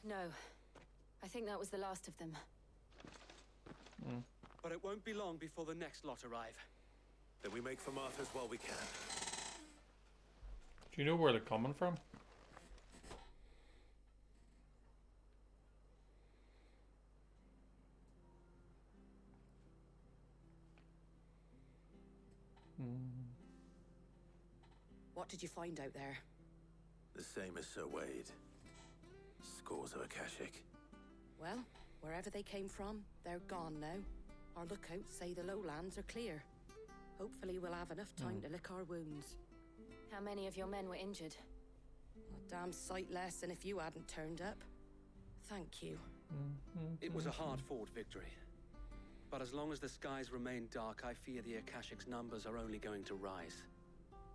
No. I think that was the last of them. But it won't be long before the next lot arrive. Then we make for martyrs while we can. Do you know where they're coming from? What did you find out there? The same as Sir Wade. Scores of Akashic. Well, wherever they came from, they're gone now. Our lookouts say the lowlands are clear. Hopefully we'll have enough time to lick our wounds. How many of your men were injured? A damn sight less than if you hadn't turned up. Thank you. It was a hard-fought victory. But as long as the skies remain dark, I fear the Akashic's numbers are only going to rise.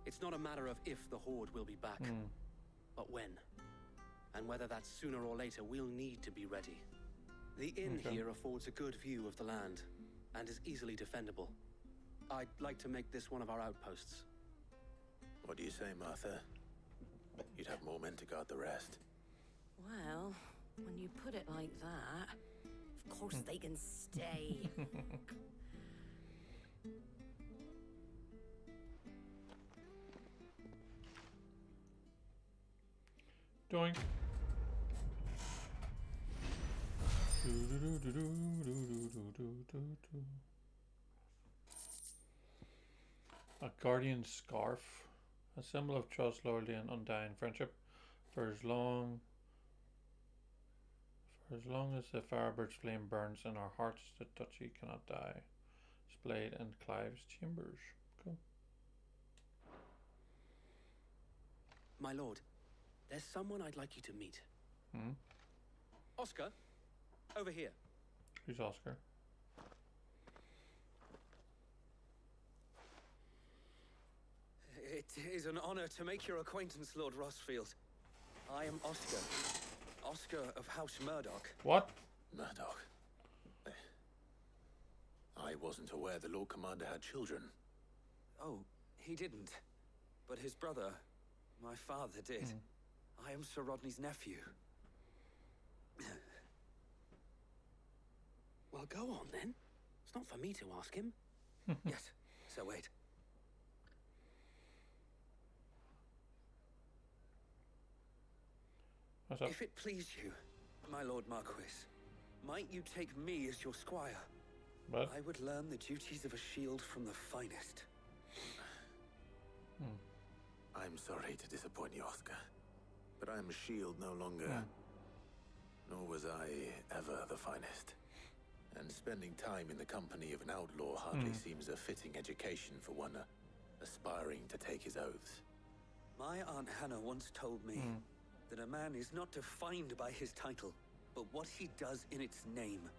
It's not a matter of if the Horde will be back, but when. And whether that's sooner or later, we'll need to be ready. The inn here affords a good view of the land, and is easily defendable. I'd like to make this one of our outposts. What do you say, Martha? You'd have more men to guard the rest. Well, when you put it like that, of course they can stay. Doink. A guardian scarf, a symbol of trust, loyalty, and undying friendship. For as long as the Firebird's flame burns in our hearts, the duchy cannot die. Displayed in Clive's chambers. Cool. My lord, there's someone I'd like you to meet. Oscar, over here. Who's Oscar? It is an honor to make your acquaintance, Lord Rosfield. I am Oscar. Oscar of House Murdoch. What? Murdoch. I wasn't aware the Lord Commander had children. Oh, he didn't. But his brother, my father, did. I am Sir Rodney's nephew. Well, go on then. It's not for me to ask him. Yes, Sir Wade. What's up? If it please you, my Lord Marquis, might you take me as your squire? What? I would learn the duties of a shield from the finest. I'm sorry to disappoint you, Oscar. But I am a shield no longer. Nor was I ever the finest. And spending time in the company of an outlaw hardly seems a fitting education for one aspiring to take his oaths. My Aunt Hannah once told me that a man is not defined by his title, but what he does in its name.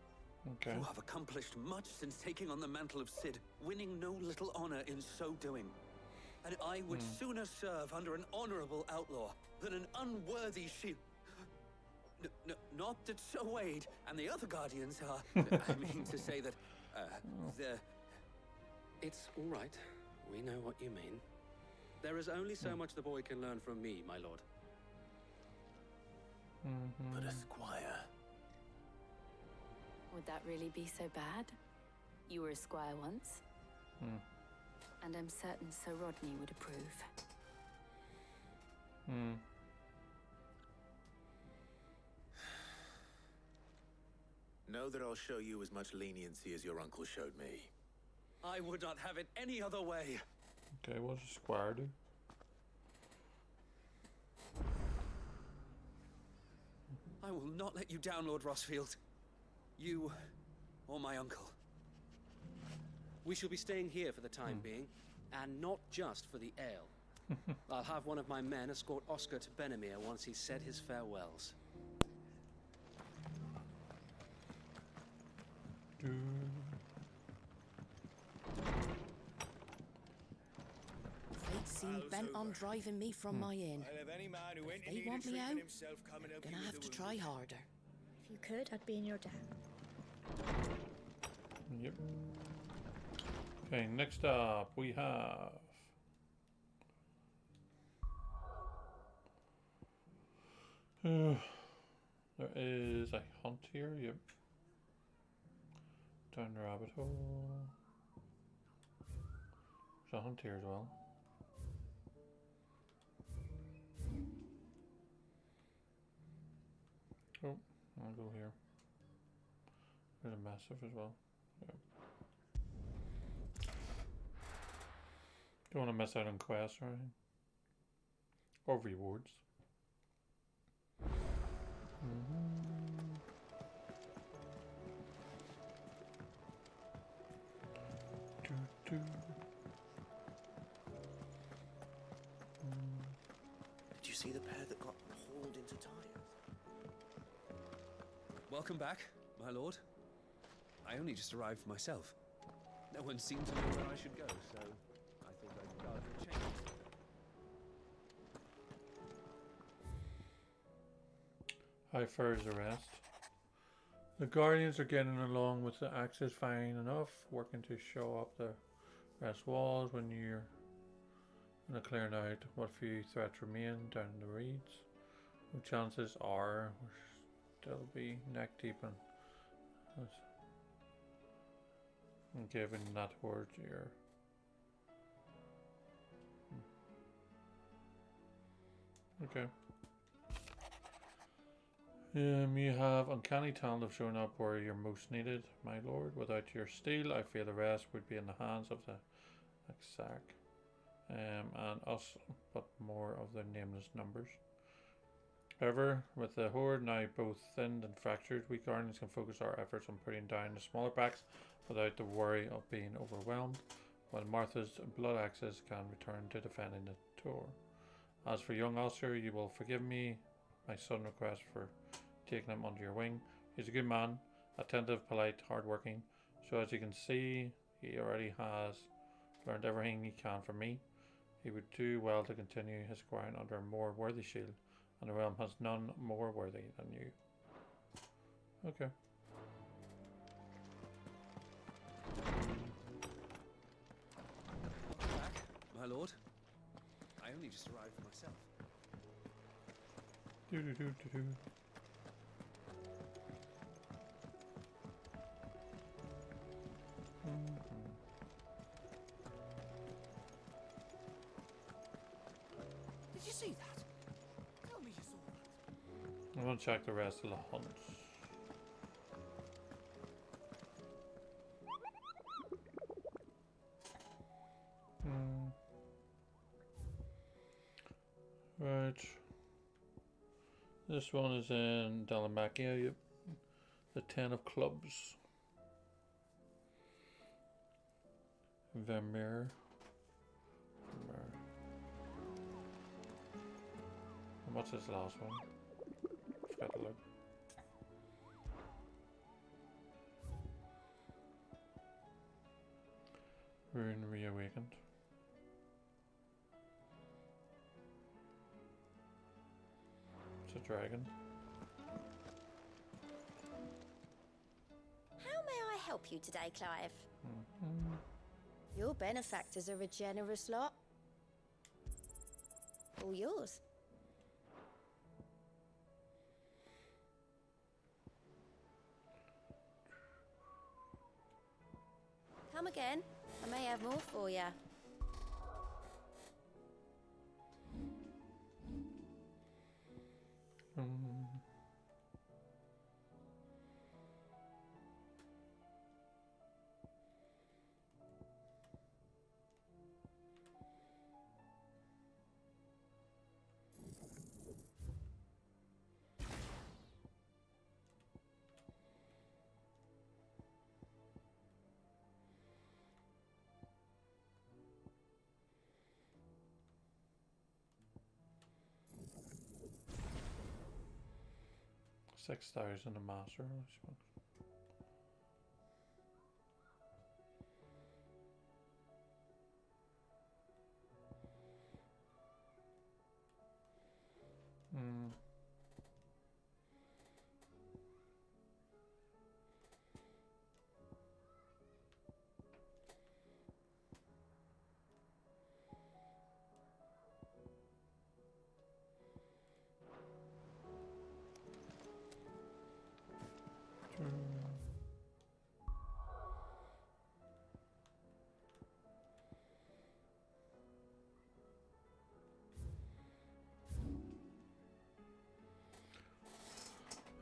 Okay. You have accomplished much since taking on the mantle of Cid, winning no little honor in so doing. And I would sooner serve under an honorable outlaw than an unworthy shield. Not that Sir Wade and the other guardians are... I mean to say that... It's all right. We know what you mean. There is only so much the boy can learn from me, my lord. But a squire... Would that really be so bad? You were a squire once. And I'm certain Sir Rodney would approve. Know that I'll show you as much leniency as your uncle showed me. I would not have it any other way. Okay, what does a squire do? I will not let you down, Lord Rosfield. You or my uncle. We shall be staying here for the time being, and not just for the ale. I'll have one of my men escort Oscar to Benimir once he's said his farewells. Fate seemed bent on driving me from my inn. If they want me out, gonna have to try harder. If you could, I'd be in your debt. Yep. Okay, next up we have There is a hunt here, yep. Down the rabbit hole. There's a hunt here as well. Oh, I'll go here. There's a massive as well. Yep. Don't want to miss out on quests or anything. Or rewards. Did you see the pair that got hauled into Tyre? Welcome back, my lord. I only just arrived myself. No one seemed to know where I should go, so I thought I'd guard the chains. High Fire's arrest. The Guardians are getting along with the Axis fine enough, working to show up the rest walls when you're gonna clear out what few threats remain down the reeds. The chances are we'll still be neck deep in giving that word your okay. You have uncanny talent of showing up where you're most needed, my lord. Without your steel, I fear the rest would be in the hands of the exact and us, but more of their nameless numbers. However, with the horde now both thinned and fractured, we Guardians can focus our efforts on putting down the smaller packs without the worry of being overwhelmed, while Martha's blood axes can return to defending the tour. As for young Oscar, you will forgive me my sudden request for taking him under your wing. He's a good man, attentive, polite, hardworking, so as you can see, he already has learned everything he can from me. He would do well to continue his squiring under a more worthy shield, and the realm has none more worthy than you. Okay. Welcome back, my lord. I only just arrived myself. Do do do do do. Did you see that? Tell me you saw that. I'm gonna check the rest of the hunts. Right. This one is in Dalmacia, yep. The 10 of clubs. Vermeer. And what's this last one? Forgot to look. Rune Reawakened. It's a dragon. How may I help you today, Clive? Your benefactors are a generous lot. All yours. Come again. I may have more for you. $6 in the master.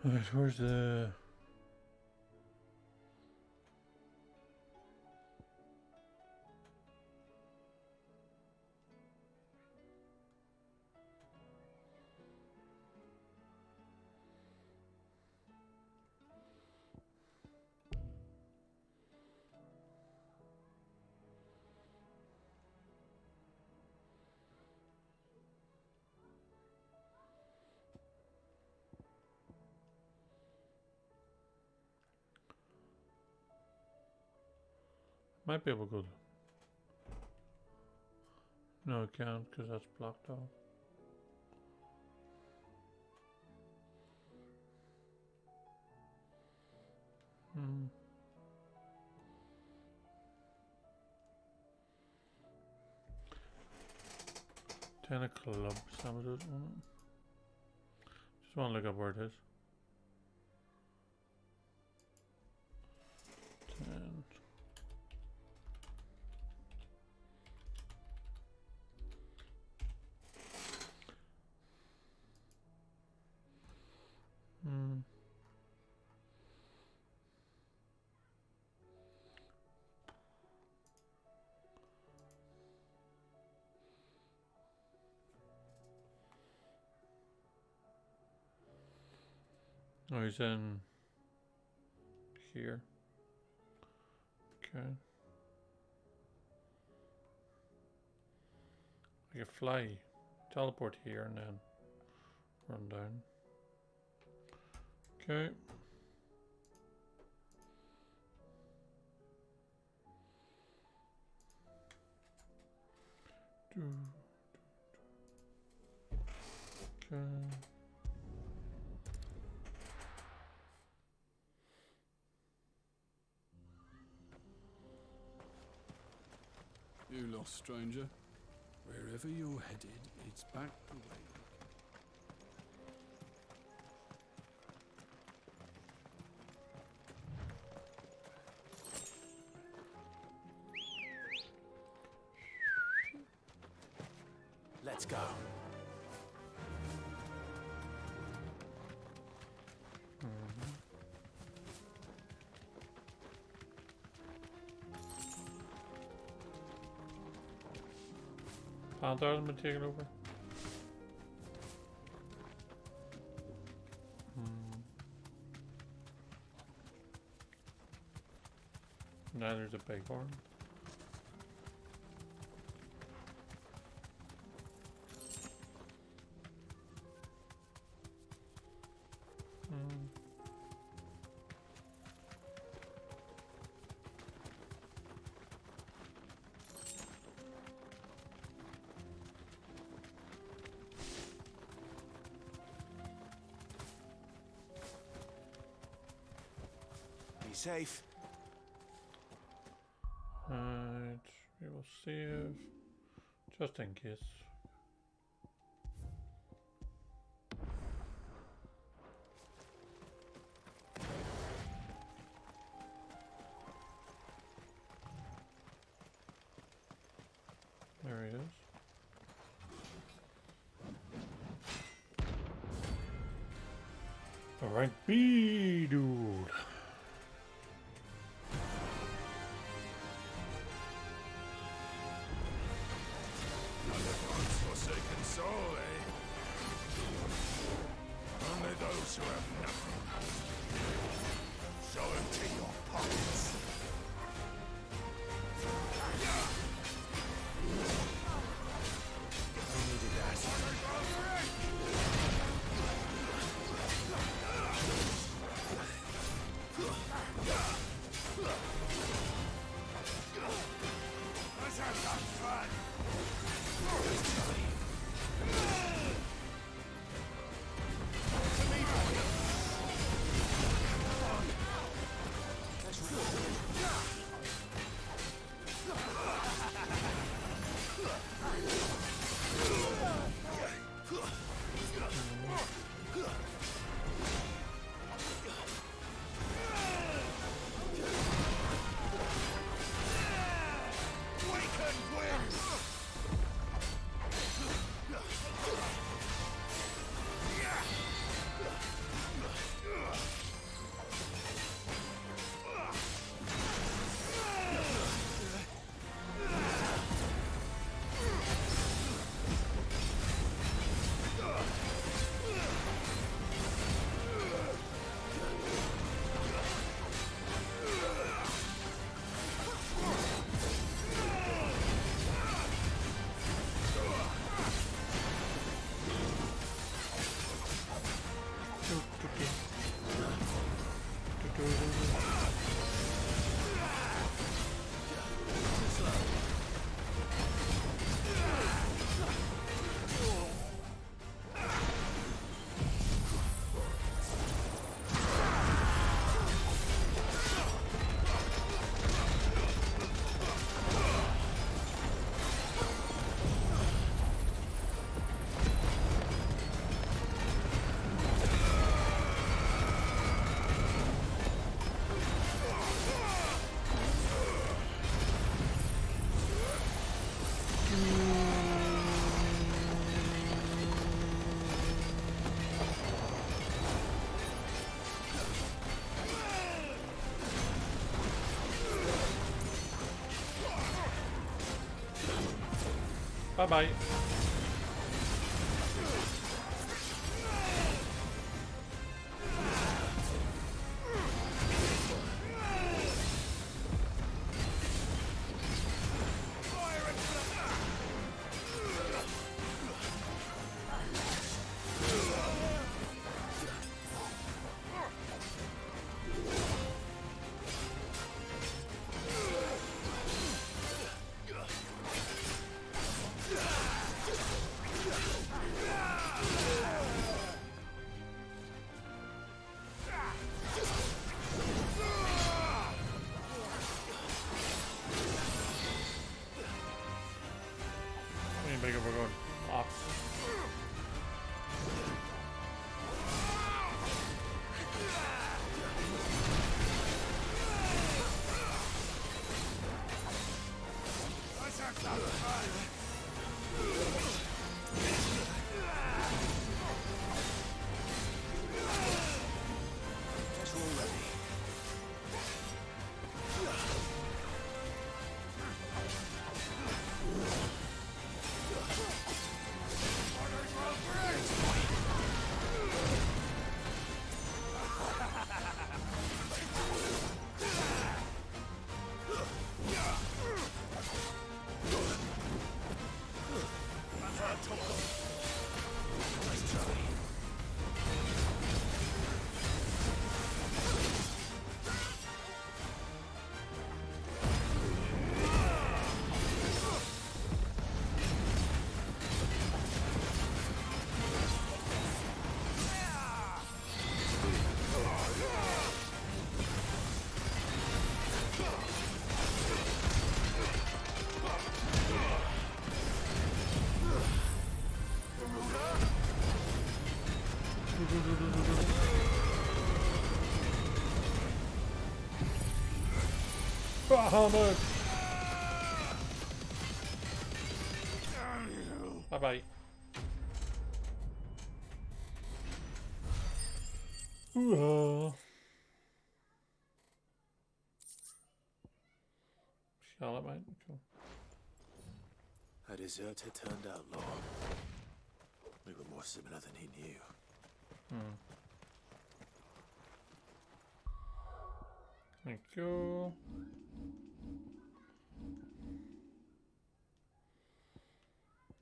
Right, where's the... Might be able to go. No, I can't because that's blocked off. Hmm. 10 of clubs. How much is it? Just want to look up where it is. 10. Hmm. Oh, he's in here. Okay. I can fly, teleport here and then run down. Okay. Okay. You lost, stranger. Wherever you're headed, it's back the way. Let's go. Panther hasn't been taken over. Now there's a bighorn. Be safe. Right, we will save just in case. There he is. All right, B dude. Forsaken soul, eh? Only those who have nothing. So empty your pockets. I needed that. Let's have some fun. To me, boy. Come on. Let's Bye-bye. Bigger we're going off. Hammer. Bye bye. Charlotte, mate. Cool. A deserter turned outlaw. We were more similar than he knew. Thank you.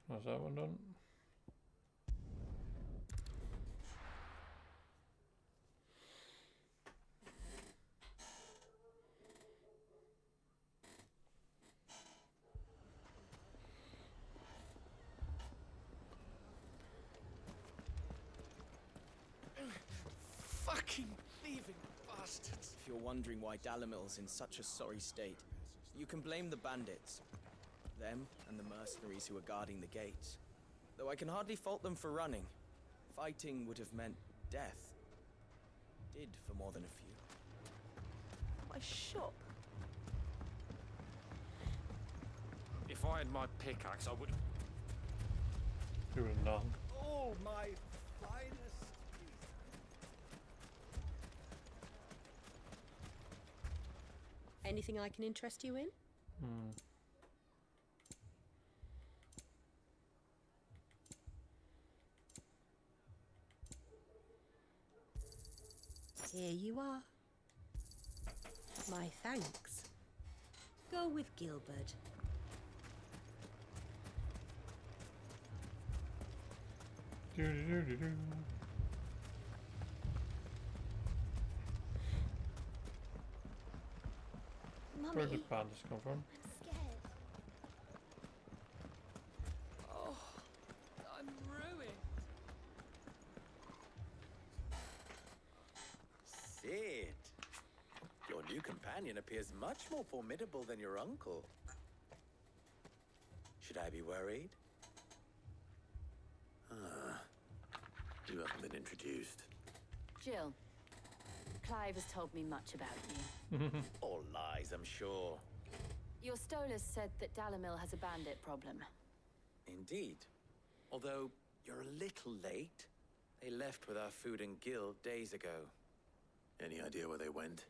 How's that one done? Fucking thieving bastards! If you're wondering why Dalamil's in such a sorry state, you can blame the bandits. Them and the mercenaries who are guarding the gates. Though I can hardly fault them for running. Fighting would have meant death. Did for more than a few. My shop? If I had my pickaxe, I would... Doing none. Oh, my finest. Anything I can interest you in? Here you are. My thanks. Go with Gilbert. Where did bandits come from? I'm scared. Oh, I'm ruined. Sid, your new companion appears much more formidable than your uncle. Should I be worried? You haven't been introduced. Jill, Clive has told me much about you. All lies, I'm sure. Your Stolas said that Dalimil has a bandit problem. Indeed. Although, you're a little late. They left with our food and guild days ago. Any idea where they went?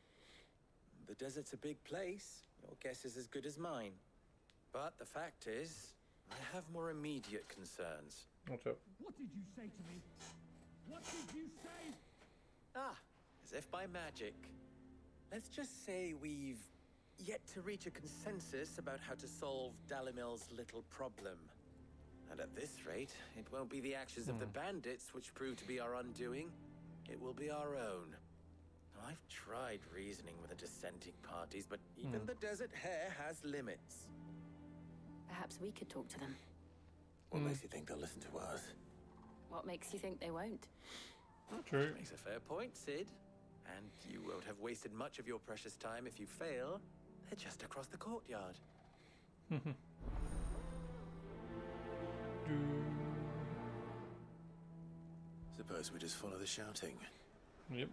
The desert's a big place. Your guess is as good as mine. But the fact is, I have more immediate concerns. What's up? What did you say to me? What did you say? Ah, as if by magic. Let's just say we've yet to reach a consensus about how to solve Dalimil's little problem. And at this rate, it won't be the actions of the bandits which prove to be our undoing. It will be our own. Now, I've tried reasoning with the dissenting parties, but even the Desert Hare has limits. Perhaps we could talk to them. What makes you think they'll listen to us? What makes you think they won't? True. Makes a fair point, Sid. And you won't have wasted much of your precious time if you fail. They're just across the courtyard. Suppose we just follow the shouting. Yep.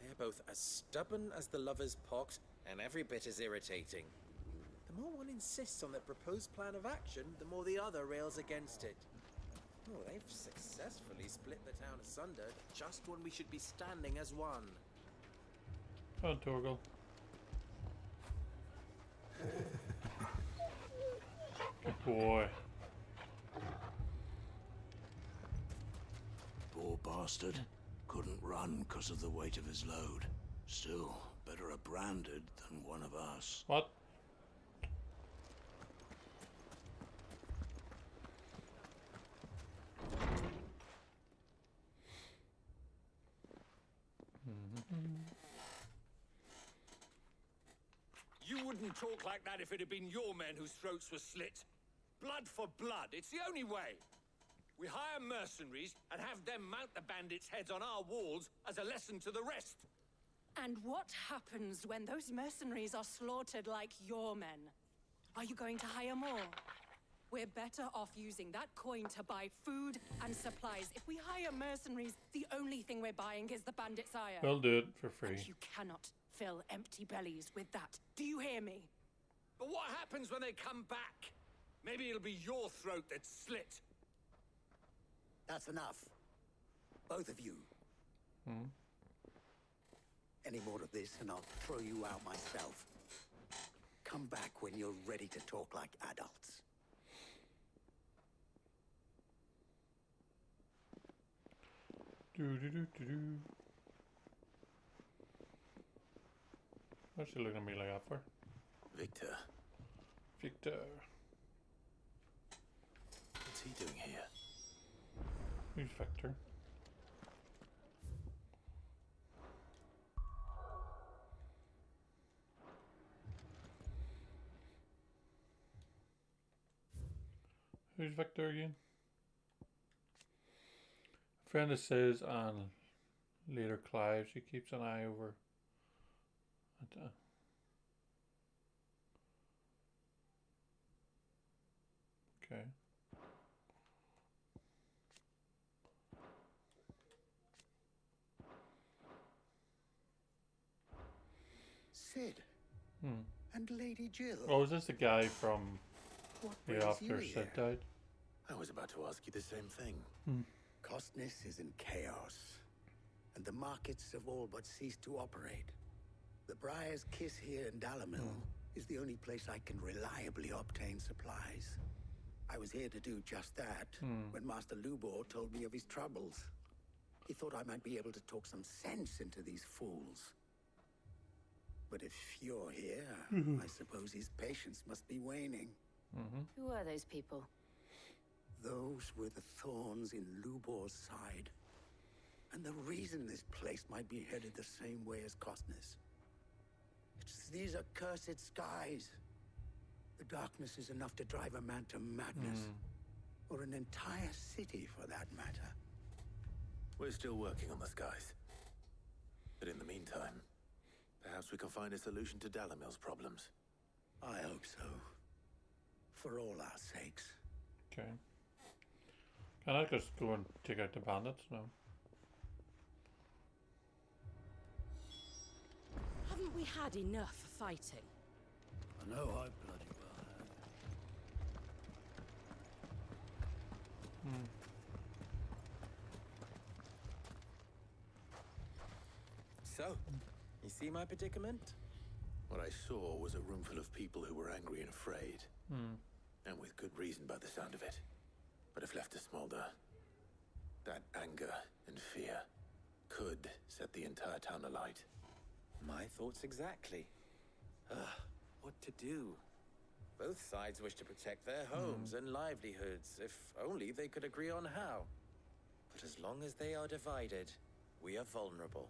They're both as stubborn as the lover's pox, and every bit as irritating. The more one insists on their proposed plan of action, the more the other rails against it. Oh, they've successfully split the town asunder just when we should be standing as one. Oh, Torgal. Good boy. Poor bastard. Couldn't run because of the weight of his load. Still, better a branded than one of us. What? You wouldn't talk like that if it had been your men whose throats were slit. Blood for blood, it's the only way. We hire mercenaries and have them mount the bandits' heads on our walls as a lesson to the rest. And what happens when those mercenaries are slaughtered like your men? Are you going to hire more? We're better off using that coin to buy food and supplies. If we hire mercenaries, the only thing we're buying is the bandits' ire. We'll do it for free. And you cannot fill empty bellies with that. Do you hear me? But what happens when they come back? Maybe it'll be your throat that's slit. That's enough. Both of you. Any more of this and I'll throw you out myself. Come back when you're ready to talk like adults. What's she looking at me like that for? Victor. Victor. What's he doing here? Who's Victor? Who's Victor again? A friend of Sis and later Clive. She keeps an eye over. Okay. Sid. And Lady Jill. Oh, is this the guy from What the brings after you here? Sid died? I was about to ask you the same thing. Costness is in chaos, and the markets have all but ceased to operate. The Briar's Kiss here in Dalimil is the only place I can reliably obtain supplies. I was here to do just that when Master Lubor told me of his troubles. He thought I might be able to talk some sense into these fools. But if you're here, I suppose his patience must be waning. Who are those people? Those were the thorns in Lubor's side. And the reason this place might be headed the same way as Costness. Perhaps these are cursed skies. The darkness is enough to drive a man to madness. Or an entire city, for that matter. We're still working on the skies. But in the meantime, perhaps we can find a solution to Dalamil's problems. I hope so. For all our sakes. Okay. Can I just go and take out the bandits now? Haven't we had enough fighting? I know I bloody well have. So, you see my predicament? What I saw was a room full of people who were angry and afraid. And with good reason by the sound of it. But if left to smolder, that anger and fear could set the entire town alight. My thoughts exactly. What to do? Both sides wish to protect their homes and livelihoods, if only they could agree on how. But as long as they are divided, we are vulnerable.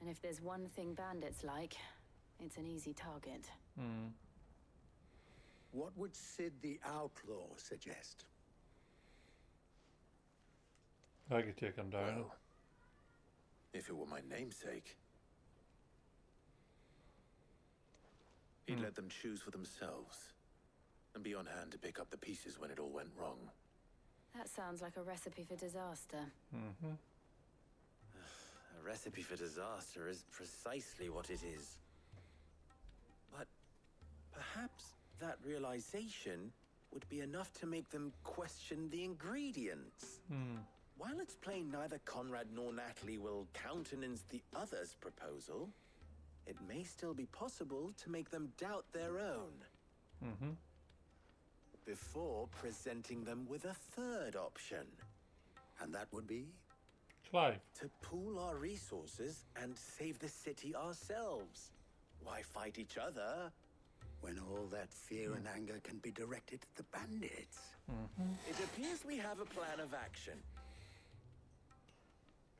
And if there's one thing bandits like, it's an easy target. What would Sid the Outlaw suggest? I could take him down. Well, if it were my namesake, he'd let them choose for themselves and be on hand to pick up the pieces when it all went wrong. That sounds like a recipe for disaster. A recipe for disaster is precisely what it is. But perhaps that realization would be enough to make them question the ingredients. While it's plain neither Conrad nor Natalie will countenance the other's proposal, it may still be possible to make them doubt their own. Before presenting them with a third option. And that would be? Clive. To pool our resources and save the city ourselves. Why fight each other? When all that fear and anger can be directed at the bandits. It appears we have a plan of action.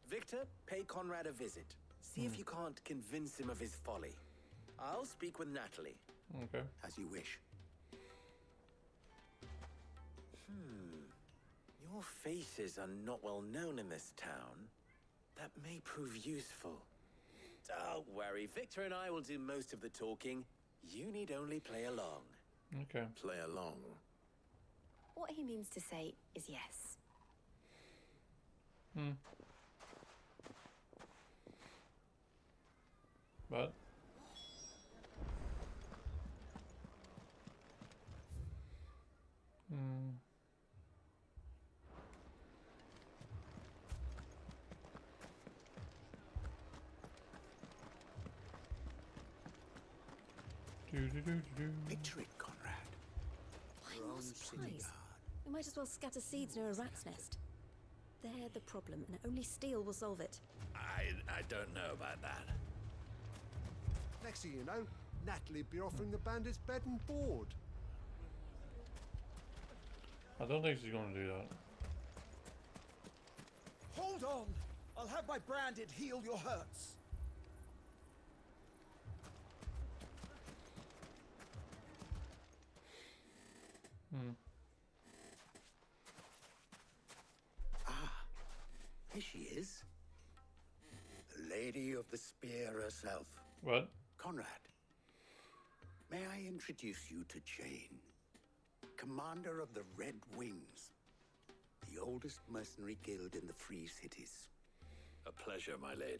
Victor, pay Conrad a visit. See if you can't convince him of his folly. I'll speak with Natalie. Okay. As you wish. Your faces are not well known in this town. That may prove useful. Don't worry, Victor and I will do most of the talking. You need only play along. Okay. Play along. What he means to say is yes. But Picture it, Conrad. I'm not surprised. We might as well scatter seeds near a rat's nest. They're the problem, and only steel will solve it. I don't know about that. Next thing you know, Natalie'd be offering the bandits bed and board. I don't think she's going to do that. Hold on! I'll have my branded heal your hurts. Here she is. The Lady of the Spear herself. What? Conrad. May I introduce you to Jane, commander of the Red Wings, the oldest mercenary guild in the Free Cities. A pleasure, my lady.